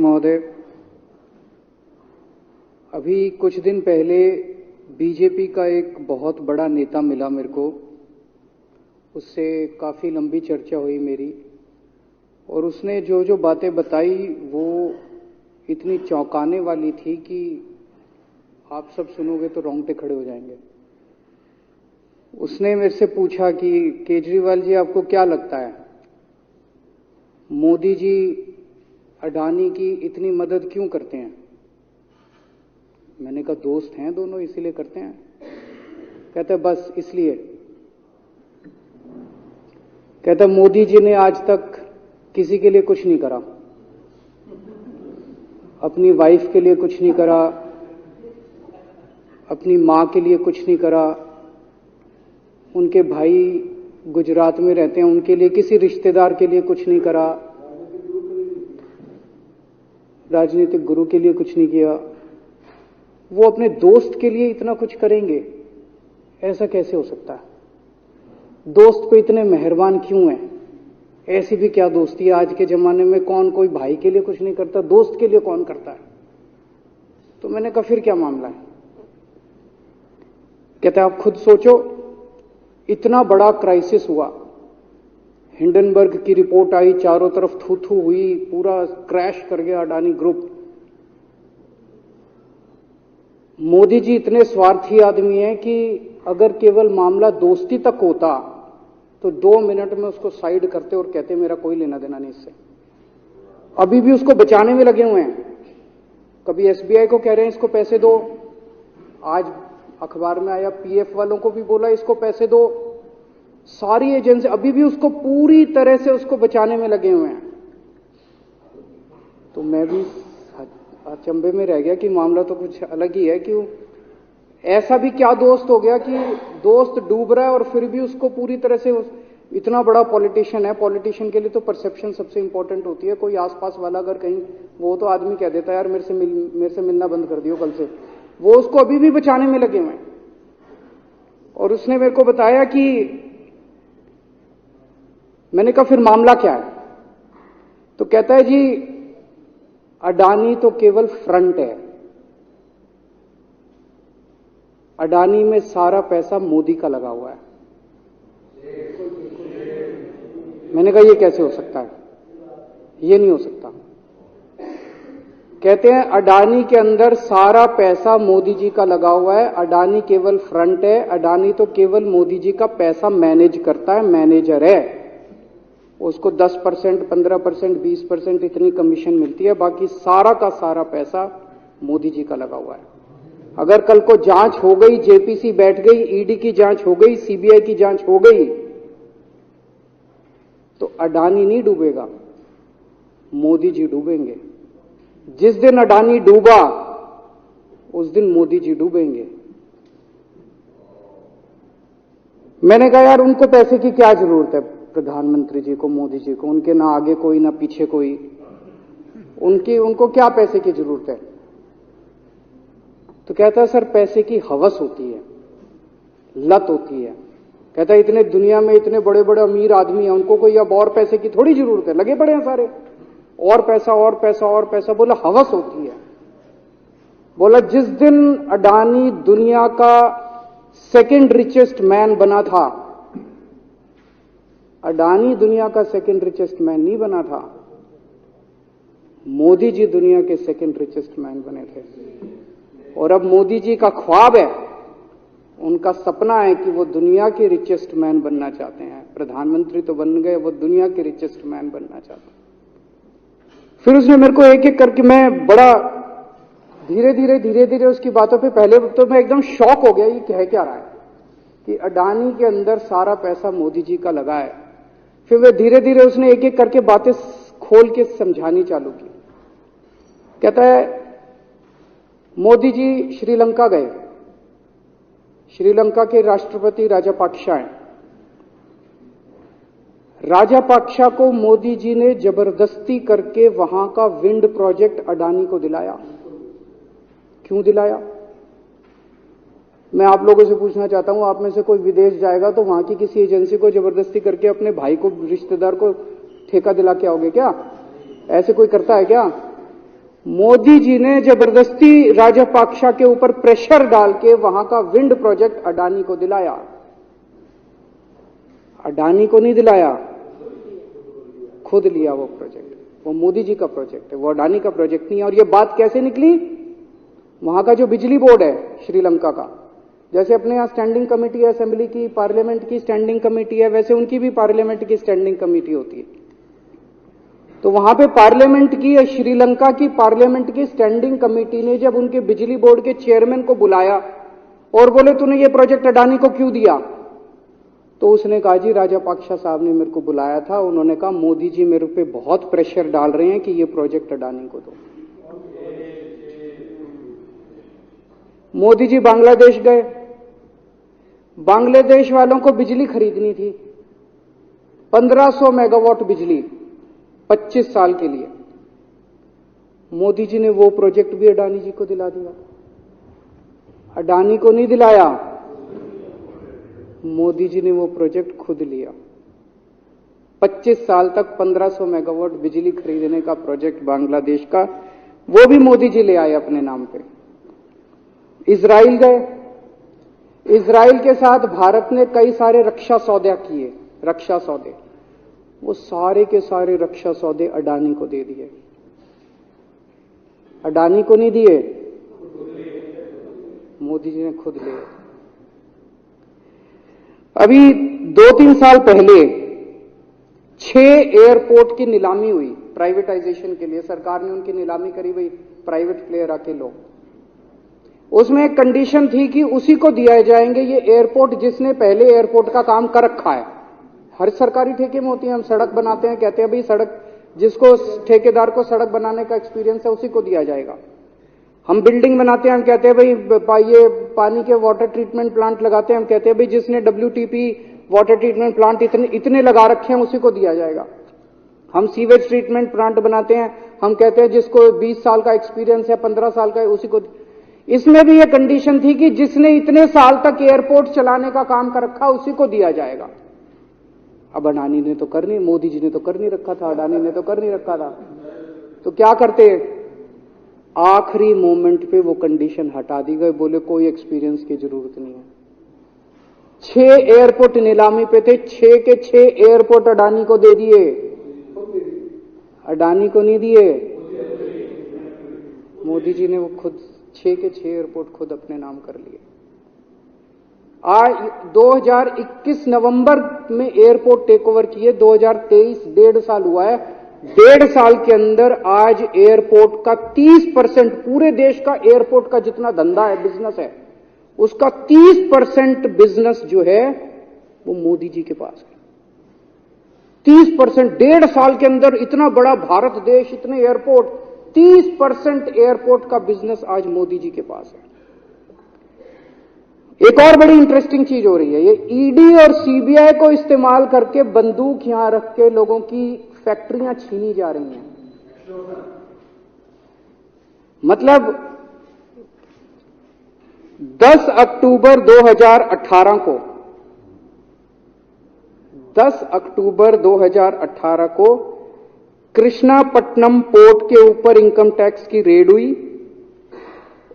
महोदय, अभी कुछ दिन पहले बीजेपी का एक बहुत बड़ा नेता मिला मेरे को। उससे काफ़ी लंबी चर्चा हुई मेरी, और उसने जो जो बातें बताई वो इतनी चौंकाने वाली थी कि आप सब सुनोगे तो रोंगटे खड़े हो जाएंगे। उसने मेरे से पूछा कि केजरीवाल जी, आपको क्या लगता है मोदी जी अडानी की इतनी मदद क्यों करते हैं? मैंने कहा दोस्त हैं दोनों, इसीलिए करते हैं। कहता बस इसलिए। कहता मोदी जी ने आज तक किसी के लिए कुछ नहीं करा, अपनी वाइफ के लिए कुछ नहीं करा, अपनी मां के लिए कुछ नहीं करा, उनके भाई गुजरात में रहते हैं उनके लिए, किसी रिश्तेदार के लिए कुछ नहीं करा, राजनीतिक गुरु के लिए कुछ नहीं किया। वो अपने दोस्त के लिए इतना कुछ करेंगे, ऐसा कैसे हो सकता है? दोस्त पे इतने मेहरबान क्यों हैं? ऐसी भी क्या दोस्ती है? आज के जमाने में कौन कोई भाई के लिए कुछ नहीं करता, दोस्त के लिए कौन करता है? तो मैंने कहा फिर क्या मामला है? कहते आप खुद सोचो, इतना बड़ा क्राइसिस हुआ, हिंडनबर्ग की रिपोर्ट आई, चारों तरफ थू थू हुई, पूरा क्रैश कर गया अडानी ग्रुप। मोदी जी इतने स्वार्थी आदमी हैं कि अगर केवल मामला दोस्ती तक होता तो 2 मिनट में उसको साइड करते और कहते मेरा कोई लेना देना नहीं इससे। अभी भी उसको बचाने में लगे हुए हैं। कभी एसबीआई को कह रहे हैं इसको पैसे दो, आज अखबार में आया पीएफ वालों को भी बोला इसको पैसे दो। सारी एजेंसी अभी भी उसको पूरी तरह से उसको बचाने में लगे हुए हैं। तो मैं भी अचंभे में रह गया कि मामला तो कुछ अलग ही है। क्यों ऐसा भी क्या दोस्त हो गया कि दोस्त डूब रहा है और फिर भी उसको पूरी तरह से इतना बड़ा पॉलिटिशियन है। पॉलिटिशियन के लिए तो परसेप्शन सबसे इंपॉर्टेंट होती है। कोई आसपास वाला अगर कहीं, वो तो आदमी कह देता है यार मेरे से मिलना बंद कर दियो कल से। वो उसको अभी भी बचाने में लगे हुए हैं। और उसने मेरे को बताया कि, मैंने कहा फिर मामला क्या है? तो कहता है जी अडानी तो केवल फ्रंट है, अडानी में सारा पैसा मोदी का लगा हुआ है। मैंने कहा ये कैसे हो सकता है? ये नहीं हो सकता। कहते हैं अडानी के अंदर सारा पैसा मोदी जी का लगा हुआ है, अडानी केवल फ्रंट है, अडानी तो केवल मोदी जी का पैसा मैनेज करता है, मैनेजर है। उसको 10%, 15%, 20% इतनी कमीशन मिलती है, बाकी सारा का सारा पैसा मोदी जी का लगा हुआ है। अगर कल को जांच हो गई, जेपीसी बैठ गई, ईडी की जांच हो गई, सीबीआई की जांच हो गई, तो अडानी नहीं डूबेगा, मोदी जी डूबेंगे। जिस दिन अडानी डूबा उस दिन मोदी जी डूबेंगे। मैंने कहा यार उनको पैसे की क्या जरूरत है? प्रधानमंत्री जी को, मोदी जी को, उनके ना आगे कोई ना पीछे कोई, उनको क्या पैसे की जरूरत है? तो कहता है सर पैसे की हवस होती है, लत होती है। कहता है इतने दुनिया में इतने बड़े बड़े अमीर आदमी हैं, उनको कोई अब और पैसे की थोड़ी जरूरत है, लगे पड़े हैं सारे, और पैसा और पैसा और पैसा। बोला हवस होती है। बोला जिस दिन अडानी दुनिया का सेकंड रिचेस्ट मैन बना था, अडानी दुनिया का सेकंड रिचेस्ट मैन नहीं बना था, मोदी जी दुनिया के सेकंड रिचेस्ट मैन बने थे। और अब मोदी जी का ख्वाब है, उनका सपना है कि वो दुनिया के रिचेस्ट मैन बनना चाहते हैं। प्रधानमंत्री तो बन गए, वो दुनिया के रिचेस्ट मैन बनना चाहते हैं। फिर उसने मेरे को एक एक करके, मैं बड़ा धीरे धीरे उसकी बातों पे, पहले तो मैं एकदम शॉक हो गया ये कह क्या रहा है कि अडानी के अंदर सारा पैसा मोदी जी का लगा है। फिर वे धीरे धीरे उसने एक एक करके बातें खोल के समझानी चालू की। कहता है मोदी जी श्रीलंका गए, श्रीलंका के राष्ट्रपति राजापाक्सा हैं। राजापाक्सा को मोदी जी ने जबरदस्ती करके वहां का विंड प्रोजेक्ट अडानी को दिलाया। क्यों दिलाया? मैं आप लोगों से पूछना चाहता हूं, आप में से कोई विदेश जाएगा तो वहां की किसी एजेंसी को जबरदस्ती करके अपने भाई को, रिश्तेदार को ठेका दिला के आओगे क्या? ऐसे कोई करता है क्या? मोदी जी ने जबरदस्ती राजपाक्षा के ऊपर प्रेशर डाल के वहां का विंड प्रोजेक्ट अडानी को दिलाया। अडानी को नहीं दिलाया, खुद लिया वो प्रोजेक्ट। वो मोदी जी का प्रोजेक्ट है, वो अडानी का प्रोजेक्ट नहीं है। और ये बात कैसे निकली? वहां का जो बिजली बोर्ड है श्रीलंका का, जैसे अपने यहां स्टैंडिंग कमेटी है असेंबली की, पार्लियामेंट की स्टैंडिंग कमेटी है, वैसे उनकी भी पार्लियामेंट की स्टैंडिंग कमेटी होती है। तो वहां पे पार्लियामेंट की, श्रीलंका की पार्लियामेंट की स्टैंडिंग कमेटी ने जब उनके बिजली बोर्ड के चेयरमैन को बुलाया और बोले तूने ये प्रोजेक्ट अडानी को क्यों दिया, तो उसने कहा जी राजापाक्षा साहब ने मेरे को बुलाया था, उन्होंने कहा मोदी जी मेरे पे बहुत प्रेशर डाल रहे हैं कि ये प्रोजेक्ट अडानी को दो। मोदी जी बांग्लादेश गए, बांग्लादेश वालों को बिजली खरीदनी थी, 1500 मेगावाट बिजली 25 साल के लिए। मोदी जी ने वो प्रोजेक्ट भी अडानी जी को दिला दिया। अडानी को नहीं दिलाया, मोदी जी ने वो प्रोजेक्ट खुद लिया। 25 साल तक 1500 मेगावाट बिजली खरीदने का प्रोजेक्ट बांग्लादेश का, वो भी मोदी जी ले आए अपने नाम पे। इजराइल गए, इजराइल के साथ भारत ने कई सारे रक्षा सौदे किए, रक्षा सौदे, वो सारे के सारे रक्षा सौदे अडानी को दे दिए। अडानी को नहीं दिए, मोदी जी ने खुद लिए। अभी 2-3 साल पहले 6 एयरपोर्ट की नीलामी हुई प्राइवेटाइजेशन के लिए, सरकार ने उनकी नीलामी करी, भाई प्राइवेट प्लेयर आके लो। उसमें एक कंडीशन थी कि उसी को दिया जाएंगे ये एयरपोर्ट जिसने पहले एयरपोर्ट का काम कर रखा है। हर सरकारी ठेके में होती है, हम सड़क बनाते हैं, कहते हैं भाई सड़क, जिसको ठेकेदार को सड़क बनाने का एक्सपीरियंस है उसी को दिया जाएगा। हम बिल्डिंग बनाते हैं, हम कहते हैं भाई ये पानी के वाटर ट्रीटमेंट प्लांट लगाते हैं, हम कहते हैं भाई जिसने WTP वाटर ट्रीटमेंट प्लांट इतने लगा रखे हैं उसी को दिया जाएगा। हम सीवेज ट्रीटमेंट प्लांट बनाते हैं, हम कहते हैं जिसको 20 साल का एक्सपीरियंस है, 15 साल का है, उसी को। इसमें भी यह कंडीशन थी कि जिसने इतने साल तक एयरपोर्ट चलाने का काम कर रखा उसी को दिया जाएगा। अब अडानी ने तो कर नहीं, मोदी जी ने तो कर नहीं रखा था, अडानी ने तो कर नहीं रखा था, तो क्या करते? आखिरी मोमेंट पे वो कंडीशन हटा दी गई, बोले कोई एक्सपीरियंस की जरूरत नहीं है। 6 एयरपोर्ट नीलामी पे थे, 6 के 6 एयरपोर्ट अडानी को दे दिए। अडानी को नहीं दिए, मोदी जी ने वो खुद 6 के 6 एयरपोर्ट खुद अपने नाम कर लिए। आज 2021 नवंबर में एयरपोर्ट टेक ओवर किए, 2023 1.5 साल हुआ है। 1.5 साल के अंदर आज एयरपोर्ट का 30%, पूरे देश का एयरपोर्ट का जितना धंधा है, बिजनेस है, उसका 30% बिजनेस जो है वो मोदी जी के पास है। 30%, 1.5 साल के अंदर इतना बड़ा भारत देश, इतने एयरपोर्ट, 30% एयरपोर्ट का बिजनेस आज मोदी जी के पास है। एक और बड़ी इंटरेस्टिंग चीज हो रही है, ये ईडी और सीबीआई को इस्तेमाल करके बंदूक यहां रख के लोगों की फैक्ट्रियां छीनी जा रही हैं। मतलब 10 अक्टूबर 2018 को, 10 अक्टूबर 2018 को कृष्णापट्टनम पोर्ट के ऊपर इनकम टैक्स की रेड हुई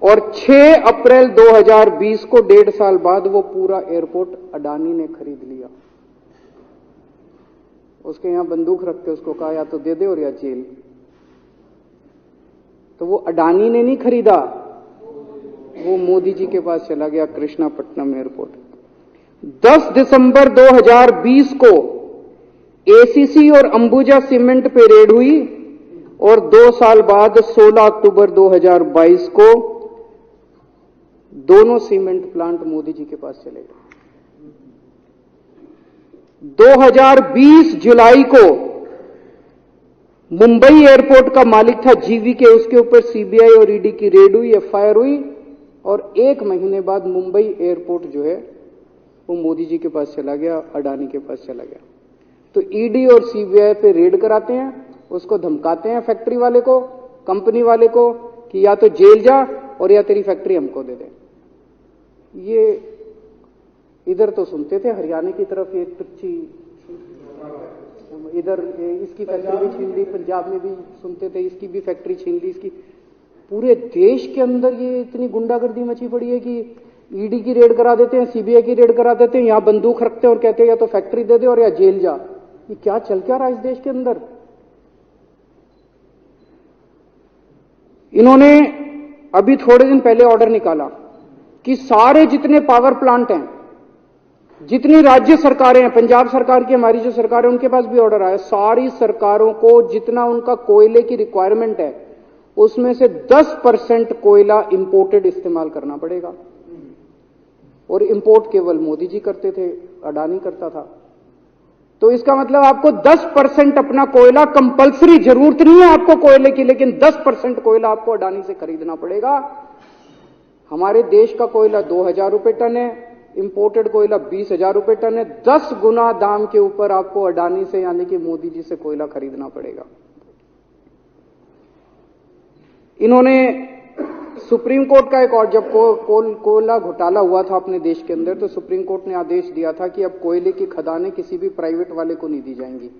और 6 अप्रैल 2020 को 1.5 साल बाद वो पूरा एयरपोर्ट अडानी ने खरीद लिया। उसके यहां बंदूक रख के उसको कहा या तो दे दे और या जेल। तो वो अडानी ने नहीं खरीदा, वो मोदी जी के पास चला गया कृष्णापट्टनम एयरपोर्ट। 10 दिसंबर 2020 को एसीसी और अंबुजा सीमेंट पे रेड हुई और 2 साल बाद 16 अक्टूबर 2022 को दोनों सीमेंट प्लांट मोदी जी के पास चले गए। 2020 जुलाई को मुंबई एयरपोर्ट का मालिक था जीवीके, उसके ऊपर सीबीआई और ईडी की रेड हुई, एफआईआर हुई और 1 महीने बाद मुंबई एयरपोर्ट जो है वो मोदी जी के पास चला गया, अडानी के पास चला गया। तो ईडी और सीबीआई पे रेड कराते हैं, उसको धमकाते हैं फैक्ट्री वाले को, कंपनी वाले को कि या तो जेल जा और या तेरी फैक्ट्री हमको दे दे। ये इधर तो सुनते थे, हरियाणा की तरफ ये टुच्ची इधर इसकी फैक्ट्री भी छीन ली, पंजाब में भी सुनते थे इसकी भी फैक्ट्री छीन ली, इसकी। पूरे देश के अंदर ये इतनी गुंडागर्दी मची पड़ी है कि ईडी की रेड करा देते हैं, सीबीआई की रेड करा देते हैं, यहां बंदूक रखते हैं और कहते हैं या तो फैक्ट्री दे दे और या जेल जा। ये क्या चल क्या रहा है इस देश के अंदर? इन्होंने अभी थोड़े दिन पहले ऑर्डर निकाला कि सारे जितने पावर प्लांट हैं, जितनी राज्य सरकारें हैं, पंजाब सरकार की, हमारी जो सरकार है उनके पास भी ऑर्डर आया, सारी सरकारों को जितना उनका कोयले की रिक्वायरमेंट है उसमें से 10% कोयला इंपोर्टेड इस्तेमाल करना पड़ेगा। और इंपोर्ट केवल मोदी जी करते थे, अडानी करता था। तो इसका मतलब आपको 10% अपना कोयला कंपलसरी, जरूरत नहीं है आपको कोयले की, लेकिन 10% कोयला आपको अडानी से खरीदना पड़ेगा। हमारे देश का कोयला 2000 रुपए टन है, इंपोर्टेड कोयला 20,000 रुपए टन है। 10 गुना दाम के ऊपर आपको अडानी से यानी कि मोदी जी से कोयला खरीदना पड़ेगा। इन्होंने सुप्रीम कोर्ट का एक और, जब कोयला घोटाला हुआ था अपने देश के अंदर, तो सुप्रीम कोर्ट ने आदेश दिया था कि अब कोयले की खदानें किसी भी प्राइवेट वाले को नहीं दी जाएंगी,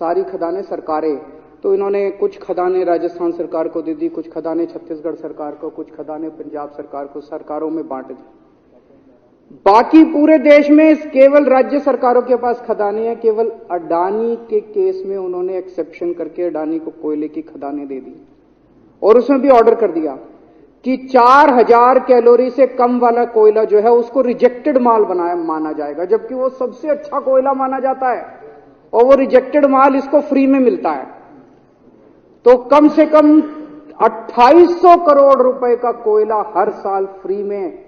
सारी खदानें सरकारें। तो इन्होंने कुछ खदानें राजस्थान सरकार को दे दी, कुछ खदानें छत्तीसगढ़ सरकार को, कुछ खदानें पंजाब सरकार को, सरकारों में बांट दी। बाकी पूरे देश में केवल राज्य सरकारों के पास खदानें हैं। केवल अडानी के केस में उन्होंने एक्सेप्शन करके अडानी को कोयले की खदानें दे दी और उसमें भी ऑर्डर कर दिया कि 4000 कैलोरी से कम वाला कोयला जो है उसको रिजेक्टेड माल माना जाएगा, जबकि वो सबसे अच्छा कोयला माना जाता है और वो रिजेक्टेड माल इसको फ्री में मिलता है। तो कम से कम 2800 करोड़ रुपए का कोयला हर साल फ्री में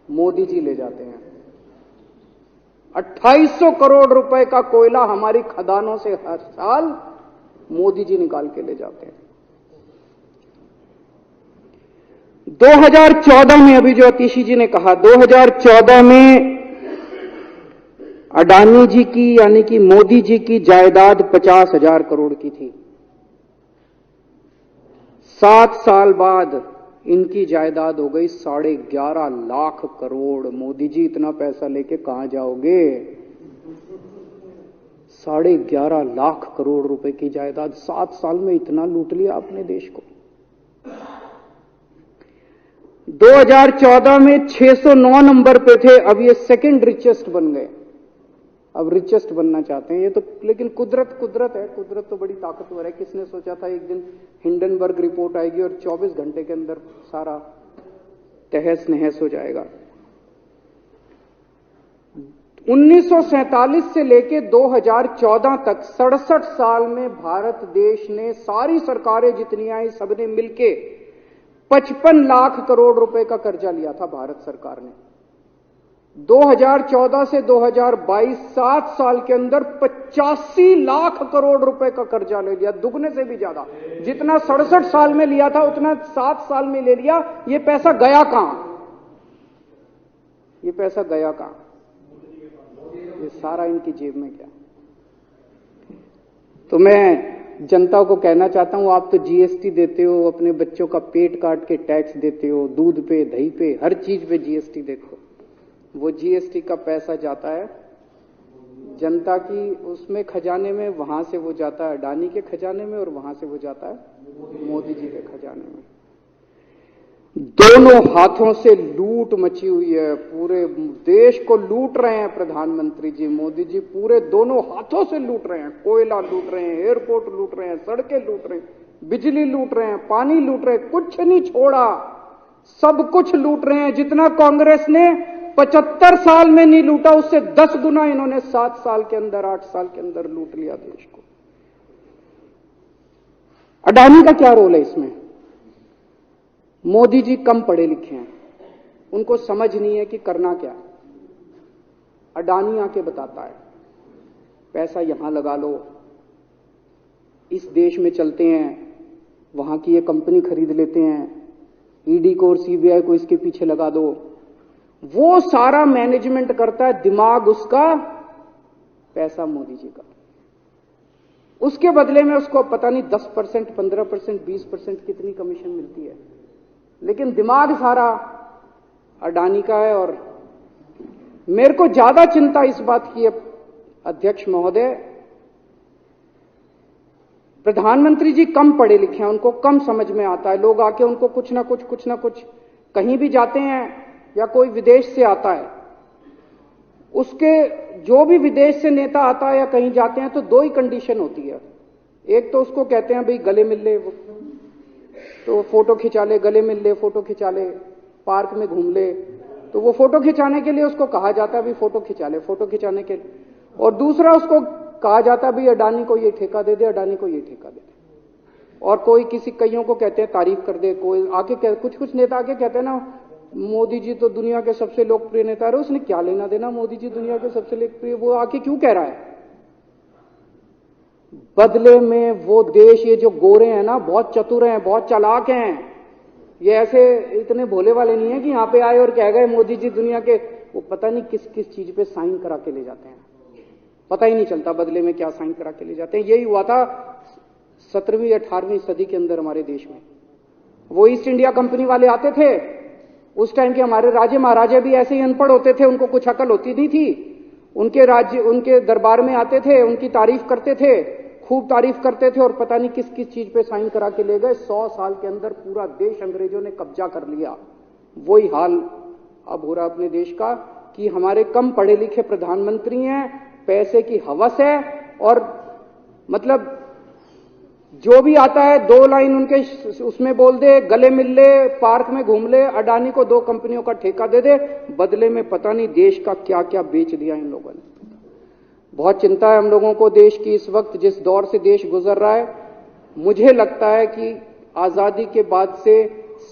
मोदी जी ले जाते हैं। 2800 करोड़ रुपए का कोयला हमारी खदानों से हर साल मोदी जी निकाल के ले जाते हैं। 2014 में, अभी जो अतिशी जी ने कहा, 2014 में अडानी जी की यानी कि मोदी जी की जायदाद 50,000 करोड़ की थी। 7 साल बाद इनकी जायदाद हो गई 11.5 लाख करोड़। मोदी जी इतना पैसा लेके कहां जाओगे? 11.5 लाख करोड़ रुपए की जायदाद, 7 साल में इतना लूट लिया अपने देश को। 2014 में 609 नंबर पे थे, अब ये सेकंड रिचेस्ट बन गए, अब रिचेस्ट बनना चाहते हैं ये तो। लेकिन कुदरत है, कुदरत तो बड़ी ताकतवर है। किसने सोचा था एक दिन हिंडनबर्ग रिपोर्ट आएगी और 24 घंटे के अंदर सारा तहस नहस हो जाएगा। 1947 से लेके 2014 तक 67 साल में भारत देश ने, सारी सरकारें जितनी आई सबने मिलके 55 लाख करोड़ रुपए का कर्जा लिया था भारत सरकार ने। 2014 से 2022 7 साल के अंदर 85 लाख करोड़ रुपए का कर्जा ले लिया, दुगने से भी ज्यादा। जितना 67 साल में लिया था उतना 7 साल में ले लिया। ये पैसा गया कहां? ये पैसा गया कहां? ये सारा इनकी जेब में गया। तो मैं जनता को कहना चाहता हूं, आप तो जीएसटी देते हो, अपने बच्चों का पेट काट के टैक्स देते हो, दूध पे, दही पे, हर चीज पे जीएसटी देखो। वो जीएसटी का पैसा जाता है जनता की उसमें खजाने में, वहां से वो जाता है अडानी के खजाने में और वहां से वो जाता है मोदी जी के खजाने में। दोनों हाथों से लूट मची हुई है, पूरे देश को लूट रहे हैं प्रधानमंत्री जी, मोदी जी पूरे दोनों हाथों से लूट रहे हैं। कोयला लूट रहे हैं, एयरपोर्ट लूट रहे हैं, सड़कें लूट रहे हैं, बिजली लूट रहे हैं, पानी लूट रहे हैं, कुछ नहीं छोड़ा, सब कुछ लूट रहे हैं। जितना कांग्रेस ने 75 साल में नहीं लूटा, उससे 10 गुना इन्होंने 7 साल के अंदर, 8 साल के अंदर लूट लिया देश को। अडानी का क्या रोल है इसमें? मोदी जी कम पढ़े लिखे हैं, उनको समझ नहीं है कि करना क्या। अडानी आके बताता है पैसा यहां लगा लो, इस देश में चलते हैं, वहां की ये कंपनी खरीद लेते हैं, ईडी को और सीबीआई को इसके पीछे लगा दो। वो सारा मैनेजमेंट करता है, दिमाग उसका, पैसा मोदी जी का। उसके बदले में उसको पता नहीं 10%, 15%, 20% कितनी कमीशन मिलती है, लेकिन दिमाग सारा अडानी का है। और मेरे को ज्यादा चिंता इस बात की है अध्यक्ष महोदय प्रधानमंत्री जी कम पढ़े लिखे हैं, उनको कम समझ में आता है। लोग आके उनको कुछ ना कुछ कहीं भी जाते हैं या कोई विदेश से आता है, उसके जो भी विदेश से नेता आता है या कहीं जाते हैं तो दो ही कंडीशन होती है। एक तो उसको कहते हैं भाई गले मिल ले, तो फोटो खिंचा ले, गले मिल ले, फोटो खिंचा ले, पार्क में घूम ले, तो वो फोटो खिंचाने के लिए उसको कहा जाता है भाई फोटो खिंचा ले, फोटो खिंचाने के लिए। और दूसरा उसको कहा जाता है भाई अडानी को ये ठेका दे दे, अडानी को ये ठेका दे दे। और कोई किसी कईयों को कहते हैं तारीफ कर दे, कोई आके कुछ नेता आके कहते हैं ना मोदी जी तो दुनिया के सबसे लोकप्रिय नेता है। उसने क्या लेना देना मोदी जी दुनिया के सबसे लोकप्रिय, वो आके क्यों कह रहा है? बदले में वो देश, ये जो गोरे हैं ना, बहुत चतुर हैं, बहुत चालाक हैं। ये ऐसे इतने भोले वाले नहीं है कि यहां पे आए और कह गए मोदी जी दुनिया के, वो पता नहीं किस किस चीज पे साइन करा के ले जाते हैं, पता ही नहीं चलता बदले में क्या साइन करा के ले जाते हैं। यही हुआ था 17वीं 18वीं सदी के अंदर हमारे देश में। वो ईस्ट इंडिया कंपनी वाले आते थे, उस टाइम के हमारे राजे महाराजे भी ऐसे ही अनपढ़ होते थे, उनको कुछ अकल होती नहीं थी। उनके राज्य, उनके दरबार में आते थे, उनकी तारीफ करते थे, खूब तारीफ करते थे, और पता नहीं किस किस चीज पे साइन करा के ले गए। 100 साल के अंदर पूरा देश अंग्रेजों ने कब्जा कर लिया। वही हाल अब हो रहा अपने देश का कि हमारे कम पढ़े लिखे प्रधानमंत्री हैं, पैसे की हवस है, और मतलब जो भी आता है 2 लाइन उनके उसमें बोल दे, गले मिल ले, पार्क में घूम ले, अडानी को 2 कंपनियों का ठेका दे दे, बदले में पता नहीं देश का क्या क्या बेच दिया इन लोगों ने। बहुत चिंता है हम लोगों को देश की इस वक्त, जिस दौर से देश गुजर रहा है। मुझे लगता है कि आजादी के बाद से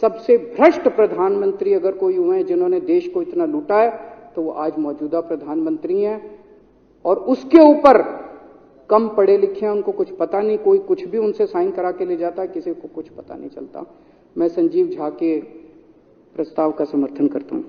सबसे भ्रष्ट प्रधानमंत्री अगर कोई हुए हैं जिन्होंने देश को इतना लूटा है, तो वो आज मौजूदा प्रधानमंत्री हैं। और उसके ऊपर कम पढ़े लिखे हैं, उनको कुछ पता नहीं, कोई कुछ भी उनसे साइन करा के ले जाता है, किसी को कुछ पता नहीं चलता। मैं संजीव झा के प्रस्ताव का समर्थन करता हूं।